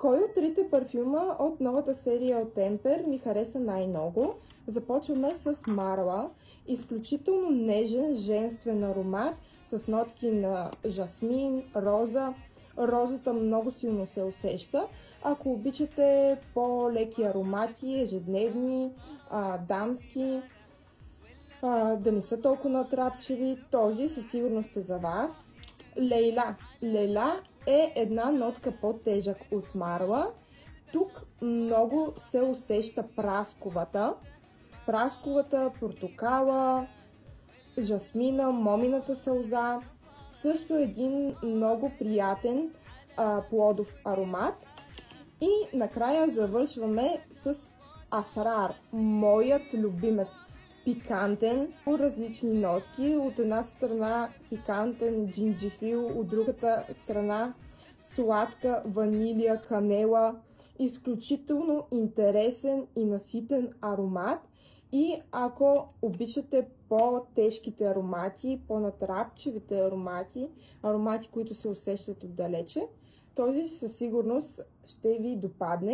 Кой от трите парфюма от новата серия от Темпер ми хареса най-много? Започваме с Марла. Изключително нежен, женствен аромат с нотки на жасмин, роза. Розата много силно се усеща. Ако обичате по-леки аромати, ежедневни, дамски, да не са толкова натрапчеви, този със сигурност е за вас. Лейла. Лейла е една нотка по-тежък от Марла. Тук много се усеща прасковата, портокала, жасмина, момината сълза. Също един много приятен плодов аромат. И накрая завършваме с Асрар, моят любимец. Пикантен, по различни нотки. От една страна пикантен джинджифил, от другата страна сладка ванилия, канела. Изключително интересен и наситен аромат. И ако обичате по-тежките аромати, по-натрапчевите аромати, които се усещат отдалече, този със сигурност ще ви допадне.